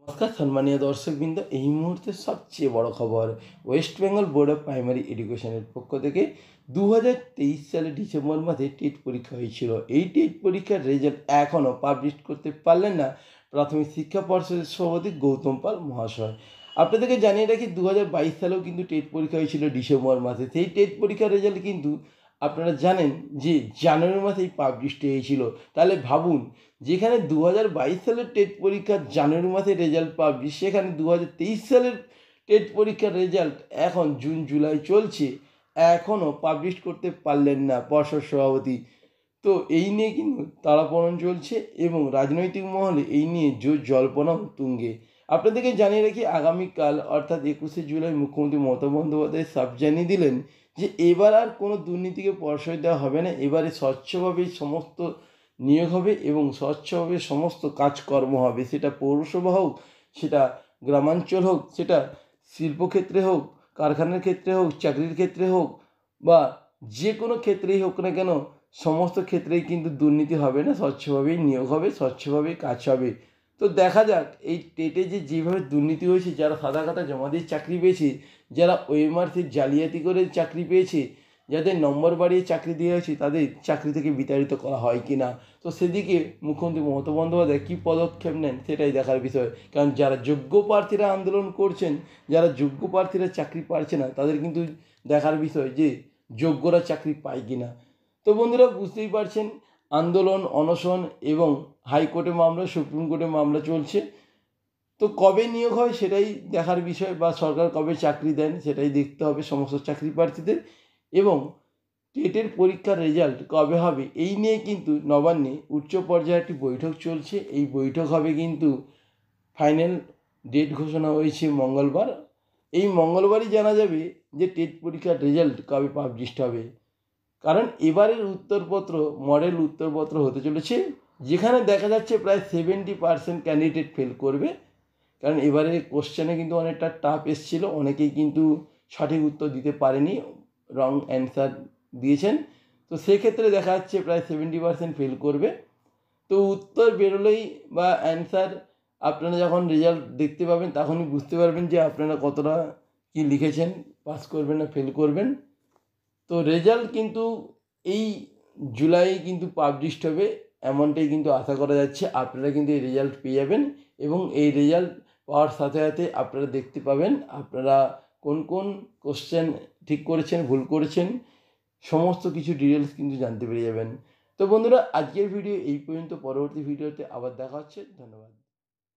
নমস্কার সম্মানীয় দর্শকবৃন্দ, এই মুহূর্তে সবচেয়ে বড় খবর West Bengal board of primary এডুকেশনের পক্ষ থেকে 2023 সালে ডিসেম্বর মাসে টেট পরীক্ষা হয়েছিল। এই টেট পরীক্ষার রেজাল্ট এখনও পাবলিশ করতে পারলেন না প্রাথমিক শিক্ষা পর্ষদের সভাপতি গৌতম পাল মহাশয়। আপনাদেরকে জানিয়ে রাখি, 2022 সালেও কিন্তু টেট পরীক্ষা হয়েছিল ডিসেম্বর মাসে। সেই টেট পরীক্ষার রেজাল্ট কিন্তু আপনারা জানেন যে জানুয়ারি মাসেই পাবলিশড হয়েছিল। তাহলে ভাবুন, যেখানে 2022 সালের টেট পরীক্ষার জানুয়ারি মাসে রেজাল্ট পাবলিশ, সেখানে 2023 সালের টেট পরীক্ষার রেজাল্ট এখন জুন জুলাই চলছে, এখনও পাবলিশ করতে পারলেন না পর্ষদ সভাপতি। তো এই নিয়ে কিন্তু তাড়াপড়ন চলছে এবং রাজনৈতিক মহলে এই নিয়ে জোর জল্পনা তুঙ্গে। আপনাদেরকে জানিয়ে রাখি, আগামীকাল অর্থাৎ 21শে জুলাই মুখ্যমন্ত্রী মমতা বন্দ্যোপাধ্যায় সাফ জানিয়ে দিলেন যে এবার আর কোনো দুর্নীতিকে প্রশ্রয় দেওয়া হবে না। এবারে স্বচ্ছভাবেই সমস্ত নিয়োগ হবে এবং স্বচ্ছভাবে সমস্ত কাজকর্ম হবে, সেটা পৌরসভা হোক, সেটা গ্রামাঞ্চল হোক, সেটা শিল্পক্ষেত্রে হোক, কারখানার ক্ষেত্রে হোক, চাকরির ক্ষেত্রে হোক, বা যে কোনো ক্ষেত্রেই হোক না কেন, সমস্ত ক্ষেত্রেই কিন্তু দুর্নীতি হবে না, স্বচ্ছভাবেই নিয়োগ হবে, স্বচ্ছভাবেই কাজ হবে। তো দেখা যাক এই টেটে যেভাবে দুর্নীতি হয়েছে, যারা সাদা খাতা জমা দিয়ে চাকরি পেয়েছে, যারা ওএমআর-সিট জালিয়াতি করে চাকরি পেয়েছে, যাদের নম্বর বাড়িয়ে চাকরি দেওয়া হয়েছে, তাদের চাকরি থেকে বিতাড়িত করা হয় কি না। তো সেদিকে মুখ্যমন্ত্রী মমতা বন্দ্যোপাধ্যায় কী পদক্ষেপ নেন সেটাই দেখার বিষয়। কারণ যারা যোগ্য প্রার্থীরা আন্দোলন করছেন, যারা যোগ্য প্রার্থীরা চাকরি পাচ্ছে না, তাদের কিন্তু দেখার বিষয় যে যোগ্যরা চাকরি পায় কি না। তো বন্ধুরা, বুঝতেই পারছেন, আন্দোলন, অনশন এবং হাইকোর্টে মামলা, সুপ্রিম কোর্টে মামলা চলছে। তো কবে নিয়োগ হয় সেটাই দেখার বিষয়, বা সরকার কবে চাকরি দেন সেটাই দেখতে হবে সমস্ত চাকরি প্রার্থীদের। এবং টেটের পরীক্ষার রেজাল্ট কবে হবে এই নিয়ে কিন্তু নবান্নে উচ্চ পর্যায়ে একটি বৈঠক চলছে। এই বৈঠক হবে কিন্তু ফাইনাল ডেট ঘোষণা হয়েছে মঙ্গলবার। এই মঙ্গলবারই জানা যাবে যে টেট পরীক্ষার রেজাল্ট কবে পাবলিশড হবে। কারণ এবারের উত্তরপত্র মডেল উত্তরপত্র হতে চলেছে, যেখানে দেখা যাচ্ছে প্রায় 70% ক্যান্ডিডেট ফেল করবে। কারণ এবারে কোশ্চেনে কিন্তু অনেকটা টাফ এসেছিল, অনেকেই কিন্তু সঠিক উত্তর দিতে পারেনি, রং অ্যান্সার দিয়েছেন। তো সেক্ষেত্রে দেখা যাচ্ছে প্রায় 70% ফেল করবে। তো উত্তর বেরোলেই বা অ্যান্সার আপনারা যখন রেজাল্ট দেখতে পাবেন, তখনই বুঝতে পারবেন যে আপনারা কতটা কী লিখেছেন, পাস করবেন না ফেল করবেন। তো রেজাল্ট কিন্তু এই জুলাই কিন্তু পাবলিশড হবে, এমনটাই কিন্তু আশা করা যাচ্ছে। আপনারা কিন্তু এই রেজাল্ট পেয়ে যাবেন এবং এই রেজাল্ট পাওয়ার সাথে সাথে আপনারা দেখতে পাবেন আপনারা কোন কোন কোশ্চেন ঠিক করেছেন, ভুল করেছেন, সমস্ত কিছু ডিটেলস কিন্তু জানতে পেরে যাবেন। তো বন্ধুরা, আজকের ভিডিও এই পর্যন্ত। পরবর্তী ভিডিওতে আবার দেখা হচ্ছে। ধন্যবাদ।